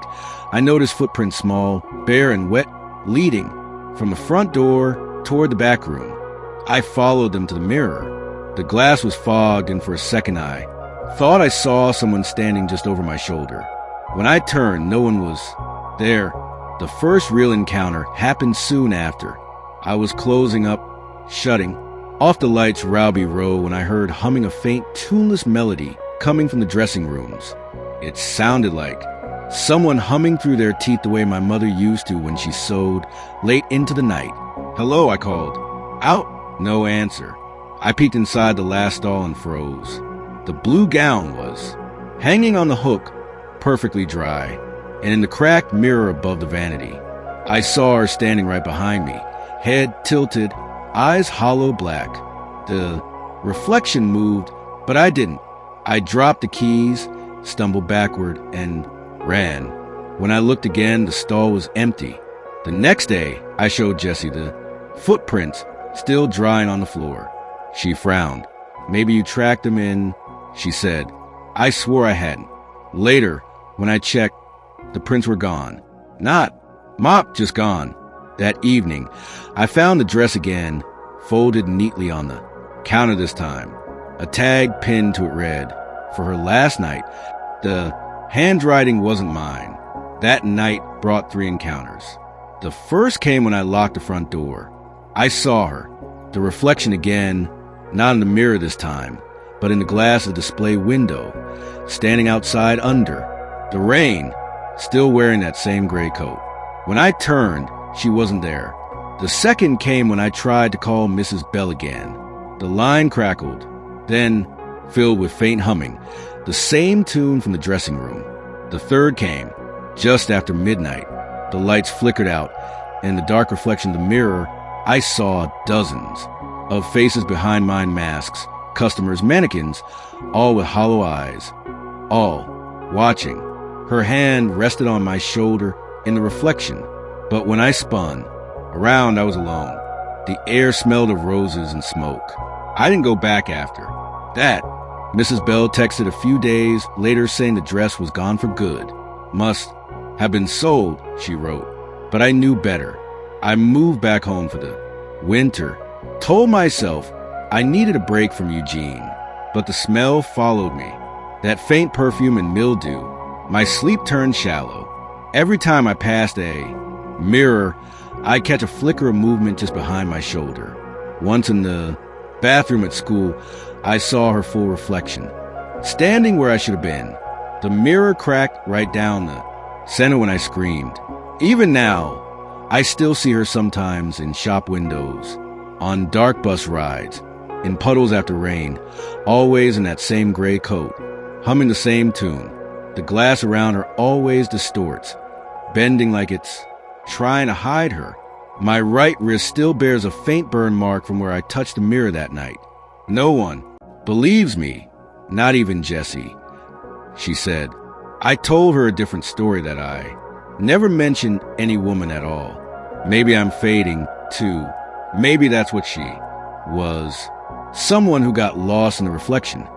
I noticed footprints, small, bare and wet, leading from the front door toward the back room. I followed them to the mirror. The glass was fogged, and for a second I thought I saw someone standing just over my shoulder. When I turned, no one was there. The first real encounter happened soon after. I was closing up, shutting off the lights Rowby Row when I heard humming a faint, tuneless melody coming from the dressing rooms. It sounded like someone humming through their teeth the way my mother used to when she sewed late into the night. "Hello," I called. "Out." No answer. I peeked inside the last stall and froze. The blue gown was hanging on the hook, perfectly dry, and in the cracked mirror above the vanity, I saw her standing right behind me, head tilted, eyes hollow black. The reflection moved, but I didn't. I dropped the keys, stumbled backward, and ran. When I looked again, the stall was empty. The next day, I showed Jessie the footprints still drying on the floor. She frowned. "Maybe you tracked them in," she said. I swore I hadn't. Later, when I checked, the prints were gone. Not mop, just gone. That evening, I found the dress again, folded neatly on the counter this time. A tag pinned to it read, "For her last night." The handwriting wasn't mine. That night brought 3 encounters. The first came when I locked the front door. I saw her, the reflection again, not in the mirror this time, but in the glass of the display window, standing outside under the rain, still wearing that same gray coat. When I turned, she wasn't there. The second came when I tried to call Mrs. Bell again. The line crackled, then filled with faint humming, the same tune from the dressing room. The third came just after midnight. The lights flickered out, and in the dark reflection of the mirror, I saw dozens of faces behind mine masks, customers, mannequins, all with hollow eyes, all watching. Her hand rested on my shoulder in the reflection, but when I spun around, I was alone. The air smelled of roses and smoke. I didn't go back after that. Mrs. Bell texted a few days later saying the dress was gone for good. "Must have been sold," she wrote. But I knew better. I moved back home for the winter, told myself I needed a break from Eugene, but the smell followed me. That faint perfume and mildew. My sleep turned shallow. Every time I passed a mirror, I'd catch a flicker of movement just behind my shoulder. Once in the bathroom at school, I saw her full reflection, standing where I should have been. The mirror cracked right down the center when I screamed. Even now, I still see her sometimes in shop windows, on dark bus rides, in puddles after rain, always in that same gray coat, humming the same tune. The glass around her always distorts, bending like it's trying to hide her. My right wrist still bears a faint burn mark from where I touched the mirror that night. No one believes me, not even Jessie, she said. I told her a different story that I never mentioned any woman at all. Maybe I'm fading, too. Maybe that's what she was. Someone who got lost in the reflection,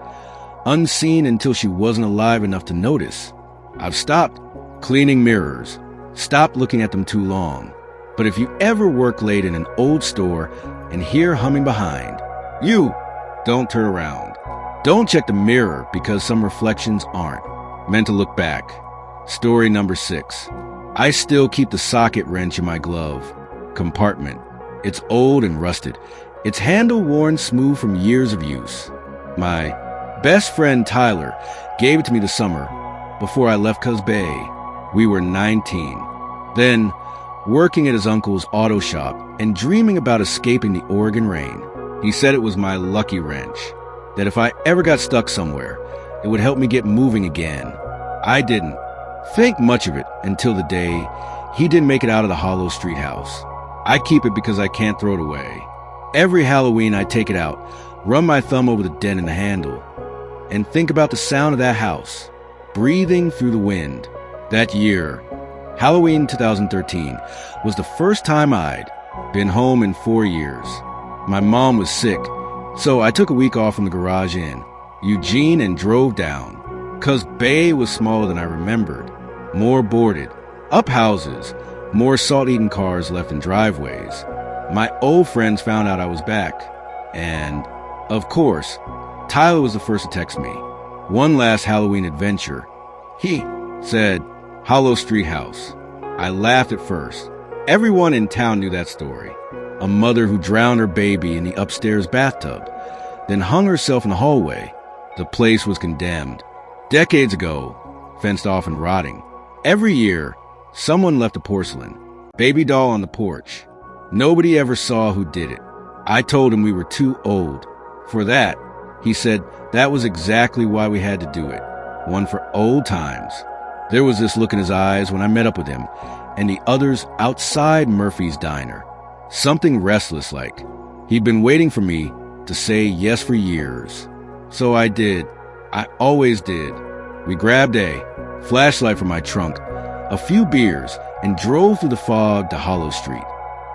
unseen until she wasn't alive enough to notice. I've stopped cleaning mirrors, stopped looking at them too long. But if you ever work late in an old store and hear humming behind, you don't turn around. Don't check the mirror because some reflections aren't meant to look back. Story number 6. I still keep the socket wrench in my glove compartment. It's old and rusted, its handle worn smooth from years of use. My best friend Tyler gave it to me this summer before I left Cuz Bay. We were 19. Then, working at his uncle's auto shop and dreaming about escaping the Oregon rain, he said it was my lucky wrench, that if I ever got stuck somewhere, it would help me get moving again. I didn't think much of it until the day he didn't make it out of the Hollow Street house. I keep it because I can't throw it away. Every Halloween I take it out, run my thumb over the dent in the handle, and think about the sound of that house, breathing through the wind. That year, Halloween 2013, was the first time I'd been home in 4 years. My mom was sick, so I took a week off from the garage in Eugene and drove down. Cuz Bay was smaller than I remembered, more boarded, up houses, more salt-eaten cars left in driveways. My old friends found out I was back, and, of course, Tyler was the first to text me. One last Halloween adventure. He said, Hollow Street House. I laughed at first. Everyone in town knew that story. A mother who drowned her baby in the upstairs bathtub, then hung herself in the hallway. The place was condemned. Decades ago, fenced off and rotting. Every year, someone left a porcelain baby doll on the porch. Nobody ever saw who did it. I told him we were too old for that. He said that was exactly why we had to do it. One for old times. There was this look in his eyes when I met up with him and the others outside Murphy's diner. Something restless like. He'd been waiting for me to say yes for years. So I did. I always did. We grabbed a flashlight from my trunk, a few beers, and drove through the fog to Hollow Street.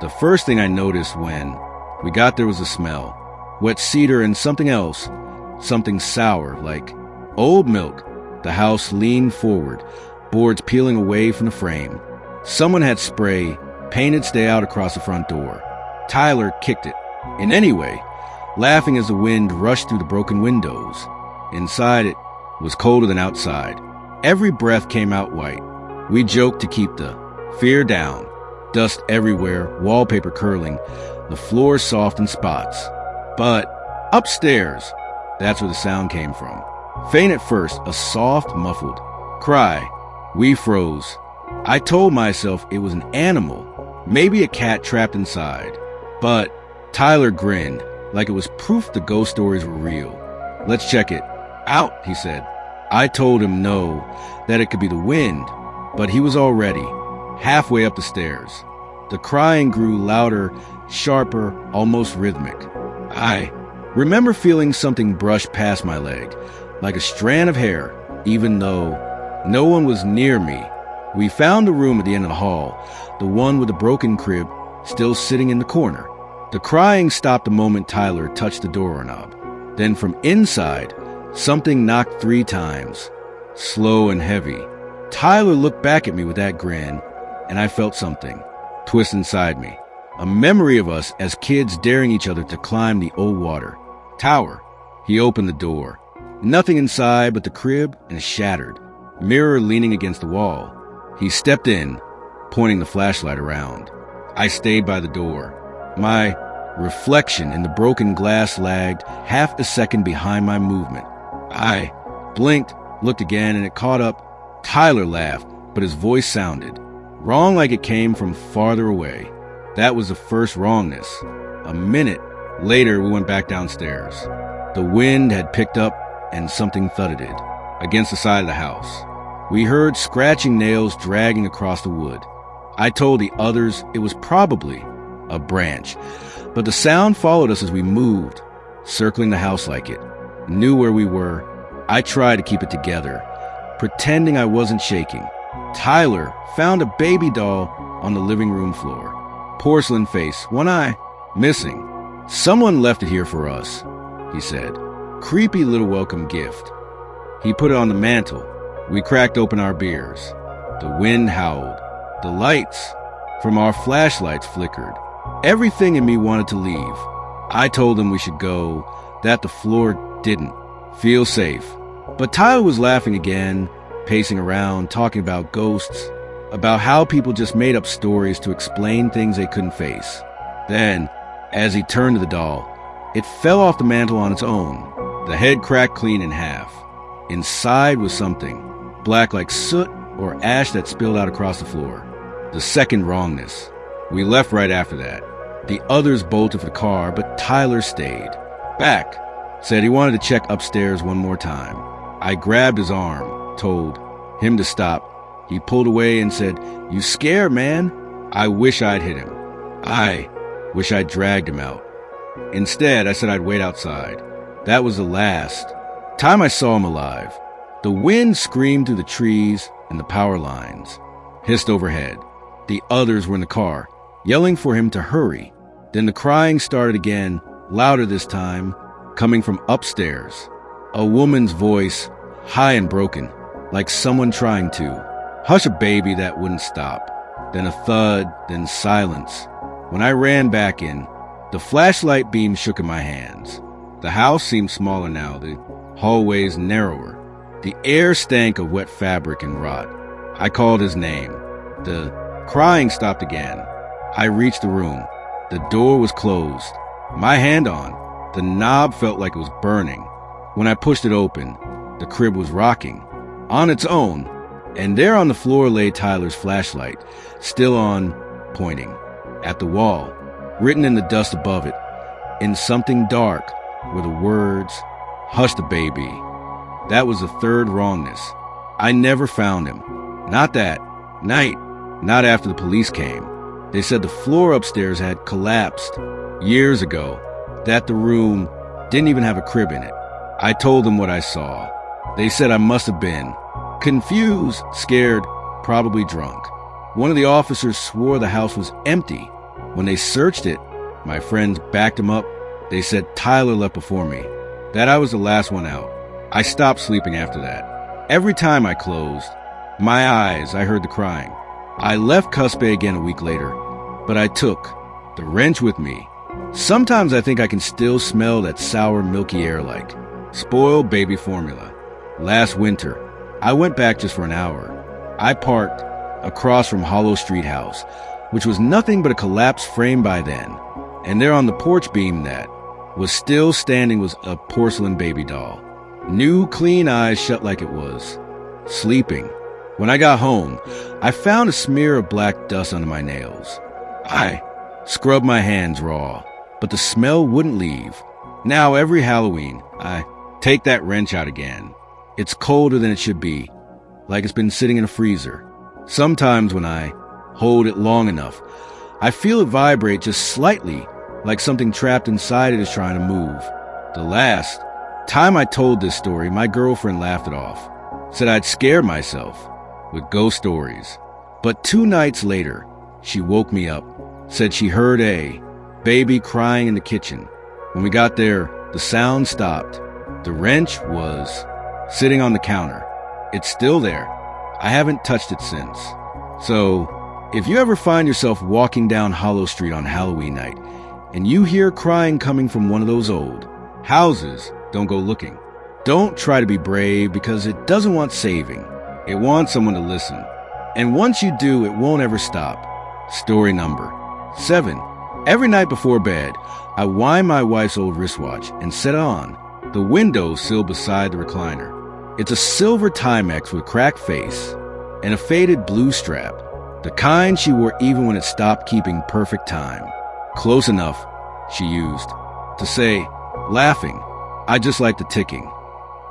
The first thing I noticed when we got there was a smell. Wet cedar and something else. Something sour, like old milk. The house leaned forward, boards peeling away from the frame. Someone had spray painted stay out across the front door. Tyler kicked it. In any way, laughing as the wind rushed through the broken windows. Inside it was colder than outside. Every breath came out white. We joked to keep the fear down. Dust everywhere, wallpaper curling, the floor soft in spots. But upstairs, that's where the sound came from. Faint at first, a soft, muffled cry. We froze. I told myself it was an animal, maybe a cat trapped inside. But Tyler grinned, like it was proof the ghost stories were real. Let's check it out, he said. I told him no, that it could be the wind, but he was already halfway up the stairs. The crying grew louder, sharper, almost rhythmic. I remember feeling something brush past my leg, like a strand of hair, even though no one was near me. We found the room at the end of the hall, the one with the broken crib still sitting in the corner. The crying stopped the moment Tyler touched the doorknob. Then from inside, something knocked 3 times, slow and heavy. Tyler looked back at me with that grin, and I felt something twist inside me. A memory of us as kids daring each other to climb the old water tower. He opened the door. Nothing inside but the crib and a shattered mirror leaning against the wall. He stepped in, pointing the flashlight around. I stayed by the door. My reflection in the broken glass lagged half a second behind my movement. I blinked, looked again, and it caught up. Tyler laughed, but his voice sounded wrong, like it came from farther away. That was the first wrongness. A minute later, we went back downstairs. The wind had picked up and something thudded against the side of the house. We heard scratching nails dragging across the wood. I told the others it was probably a branch. But the sound followed us as we moved, circling the house like it. Knew where we were. I tried to keep it together, pretending I wasn't shaking. Tyler found a baby doll on the living room floor. Porcelain face, one eye, missing. Someone left it here for us, he said. Creepy little welcome gift. He put it on the mantel. We cracked open our beers. The wind howled. The lights from our flashlights flickered. Everything in me wanted to leave. I told him we should go, that the floor didn't feel safe. But Tyler was laughing again, pacing around, talking about ghosts, about how people just made up stories to explain things they couldn't face. Then, as he turned to the doll, it fell off the mantel on its own. The head cracked clean in half. Inside was something, black like soot or ash that spilled out across the floor. The second wrongness. We left right after that. The others bolted for the car, but Tyler stayed. Back. Said he wanted to check upstairs one more time. I grabbed his arm, told him to stop. He pulled away and said, "You scared, man." I wish I'd hit him. I wish I'd dragged him out. Instead, I said I'd wait outside. That was the last time I saw him alive. The wind screamed through the trees and the power lines, hissed overhead. The others were in the car, yelling for him to hurry. Then the crying started again, louder this time, coming from upstairs. A woman's voice, high and broken, like someone trying to hush a baby that wouldn't stop. Then a thud, then silence. When I ran back in, the flashlight beam shook in my hands. The house seemed smaller now, the hallways narrower. The air stank of wet fabric and rot. I called his name. The crying stopped again. I reached the room. The door was closed. My hand on. The knob felt like it was burning. When I pushed it open, the crib was rocking. On its own. And there on the floor lay Tyler's flashlight, still on, pointing. At the wall, written in the dust above it, in something dark, were the words, "Hush the baby." That was the third wrongness. I never found him. Not that night. Not after the police came. They said the floor upstairs had collapsed years ago, that the room didn't even have a crib in it. I told them what I saw. They said I must have been confused, scared, probably drunk. One of the officers swore the house was empty. When they searched it, my friends backed him up. They said Tyler left before me, that I was the last one out. I stopped sleeping after that. Every time I closed my eyes, I heard the crying. I left Cuspe again a week later, but I took the wrench with me. Sometimes I think I can still smell that sour, milky air like spoiled baby formula. Last winter, I went back just for an hour. I parked across from Hollow Street House, which was nothing but a collapsed frame by then. And there on the porch beam that was still standing was a porcelain baby doll. New, clean eyes shut like it was sleeping. When I got home, I found a smear of black dust under my nails. I scrubbed my hands raw, but the smell wouldn't leave. Now every Halloween, I take that wrench out again. It's colder than it should be, like it's been sitting in a freezer. Sometimes when I hold it long enough, I feel it vibrate just slightly, like something trapped inside it is trying to move. The last time I told this story, my girlfriend laughed it off, said I'd scared myself with ghost stories. But 2 nights later, she woke me up, said she heard a baby crying in the kitchen. When we got there, the sound stopped. The wrench was sitting on the counter. It's still there. I haven't touched it since. So, if you ever find yourself walking down Hollow Street on Halloween night, and you hear crying coming from one of those old houses, don't go looking. Don't try to be brave because it doesn't want saving. It wants someone to listen. And once you do, it won't ever stop. Story number 7. Every night before bed, I wind my wife's old wristwatch and set it on the window sill beside the recliner. It's a silver Timex with a cracked face and a faded blue strap, the kind she wore even when it stopped keeping perfect time. Close enough, she used to say, laughing, I just like the ticking.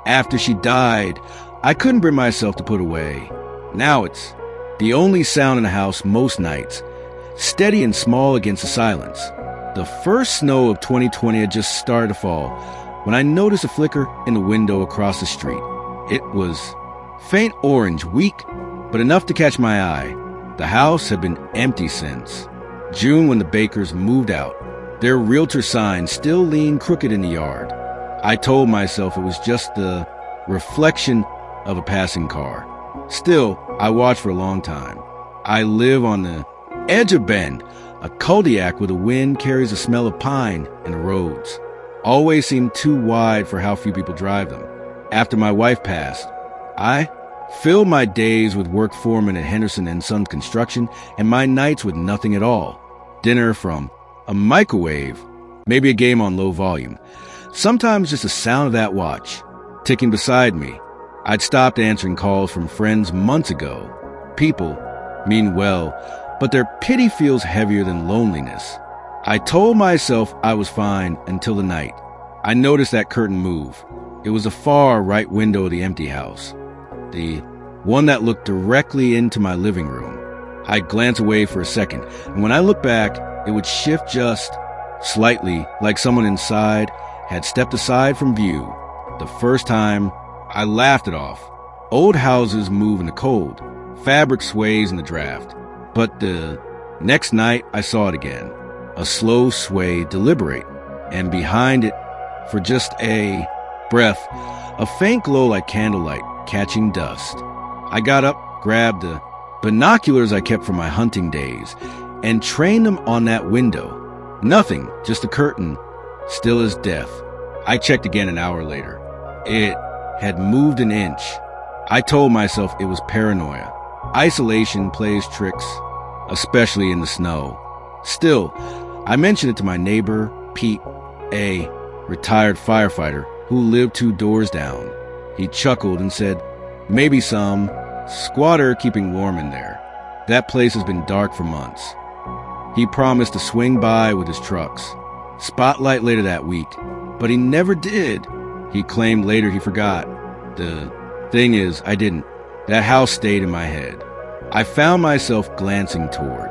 After she died, I couldn't bring myself to put away. Now it's the only sound in the house most nights, steady and small against the silence. The first snow of 2020 had just started to fall when I noticed a flicker in the window across the street. It was faint orange, weak, but enough to catch my eye. The house had been empty since June when the Bakers moved out. Their realtor sign still leaned crooked in the yard. I told myself it was just the reflection of a passing car. Still, I watched for a long time. I live on the edge of Bend, a cul-de-sac where the wind carries the smell of pine, and the roads always seem too wide for how few people drive them. After my wife passed, I filled my days with work foreman at Henderson and Sons Construction and my nights with nothing at all. Dinner from a microwave, maybe a game on low volume. Sometimes just the sound of that watch ticking beside me. I'd stopped answering calls from friends months ago. People mean well, but their pity feels heavier than loneliness. I told myself I was fine until the night I noticed that curtain move. It was the far right window of the empty house, the one that looked directly into my living room. I'd glance away for a second, and when I looked back, it would shift just slightly, like someone inside had stepped aside from view. The first time, I laughed it off. Old houses move in the cold. Fabric sways in the draft. But the next night, I saw it again. A slow sway, deliberate, and behind it, for just a breath, a faint glow like candlelight catching dust. I got up, grabbed the binoculars I kept from my hunting days, and trained them on that window. Nothing, just a curtain, still as death. I checked again an hour later. It had moved an inch. I told myself it was paranoia. Isolation plays tricks, especially in the snow. Still, I mentioned it to my neighbor, Pete, a retired firefighter who lived 2 doors down. He chuckled and said, "Maybe some squatter keeping warm in there. That place has been dark for months." He promised to swing by with his trucks. Spotlight later that week, but he never did. He claimed later he forgot. The thing is, I didn't. That house stayed in my head. I found myself glancing toward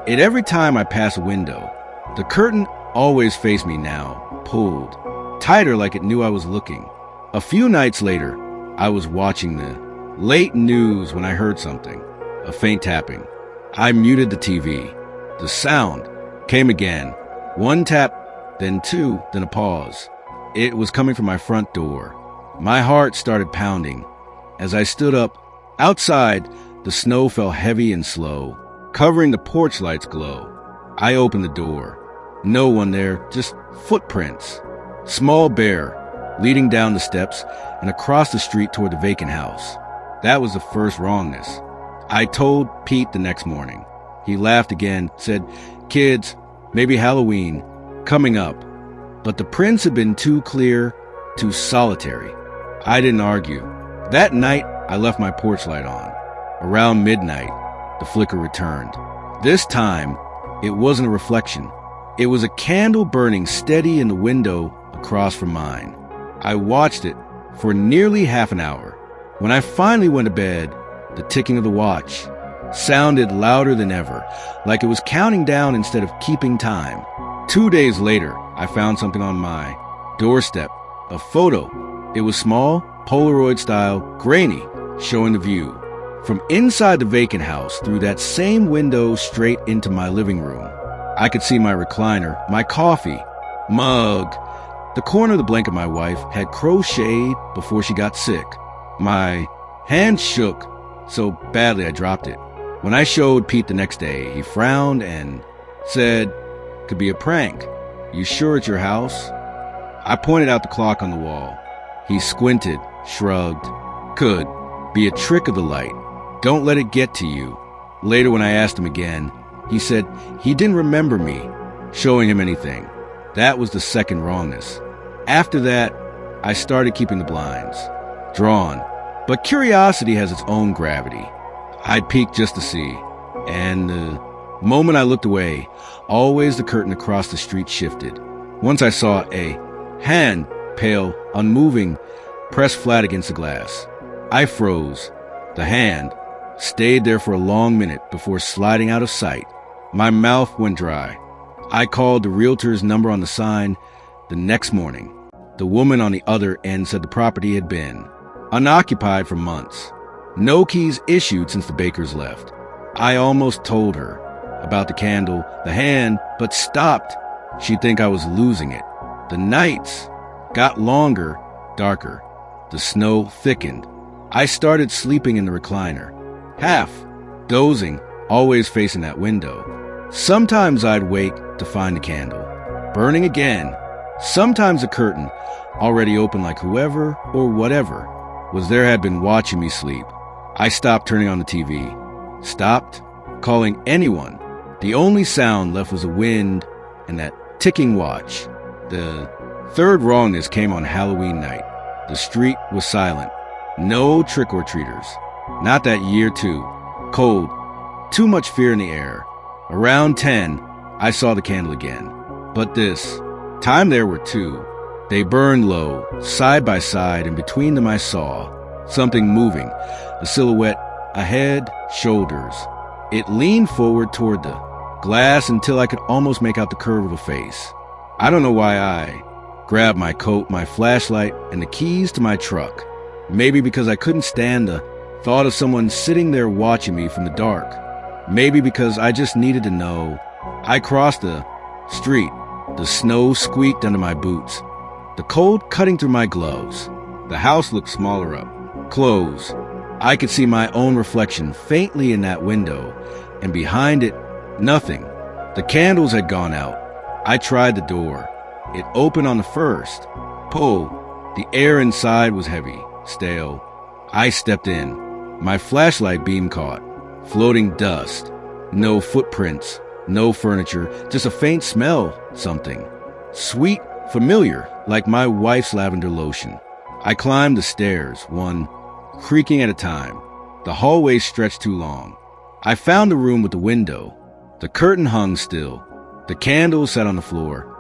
it every time I pass a window. The curtain always faced me now, pulled tighter like it knew I was looking. A few nights later, I was watching the late news when I heard something, a faint tapping. I muted the TV. The sound came again. 1 tap, then 2, then a pause. It was coming from my front door. My heart started pounding. As I stood up, outside, the snow fell heavy and slow, covering the porch light's glow. I opened the door. No one there, just footprints. Small bear, leading down the steps and across the street toward the vacant house. That was the first wrongness. I told Pete the next morning. He laughed again, said, "Kids, maybe Halloween, coming up." But the prints had been too clear, too solitary. I didn't argue. That night, I left my porch light on. Around midnight, the flicker returned. This time, it wasn't a reflection. It was a candle burning steady in the window across from mine. I watched it for nearly half an hour. When I finally went to bed, the ticking of the watch sounded louder than ever, like it was counting down instead of keeping time. 2 days later, I found something on my doorstep, a photo. It was small, Polaroid style, grainy, showing the view from inside the vacant house through that same window straight into my living room. I could see my recliner, my coffee mug. The corner of the blanket my wife had crocheted before she got sick. My hand shook so badly I dropped it. When I showed Pete the next day, he frowned and said, "Could be a prank. You sure it's your house?" I pointed out the clock on the wall. He squinted, shrugged. "Could be a trick of the light. Don't let it get to you." Later when I asked him again, he said he didn't remember me showing him anything. That was the second wrongness. After that, I started keeping the blinds drawn. But curiosity has its own gravity. I'd peek just to see. And the moment I looked away, always the curtain across the street shifted. Once I saw a hand, pale, unmoving, pressed flat against the glass. I froze. The hand stayed there for a long minute before sliding out of sight. My mouth went dry. I called the realtor's number on the sign the next morning. The woman on the other end said the property had been unoccupied for months. No keys issued since the Bakers left. I almost told her about the candle, the hand, but stopped. She'd think I was losing it. The nights got longer, darker. The snow thickened. I started sleeping in the recliner, half dozing, always facing that window. Sometimes I'd wake to find the candle burning again. Sometimes the curtain already open, like whoever or whatever was there had been watching me sleep. I stopped turning on the TV, stopped calling anyone. The only sound left was the wind and that ticking watch. The third wrongness came on Halloween night. The street was silent. No trick-or-treaters. Not that year, too. Cold. Too much fear in the air. Around 10, I saw the candle again. But this time there were two. They burned low, side by side, and between them I saw something moving. A silhouette, a head, shoulders. It leaned forward toward the glass until I could almost make out the curve of a face. I don't know why I grabbed my coat, my flashlight, and the keys to my truck. Maybe because I couldn't stand the thought of someone sitting there watching me from the dark. Maybe because I just needed to know. I crossed the street. The snow squeaked under my boots. The cold cutting through my gloves. The house looked smaller up, close. I could see my own reflection faintly in that window, and behind it, nothing. The candles had gone out. I tried the door. It opened on the first pull. The air inside was heavy, stale. I stepped in. My flashlight beam caught. Floating dust. No footprints. No furniture. Just a faint smell. Something. Sweet, familiar, like my wife's lavender lotion. I climbed the stairs, one creaking at a time. The hallway stretched too long. I found the room with the window. The curtain hung still. The candle sat on the floor.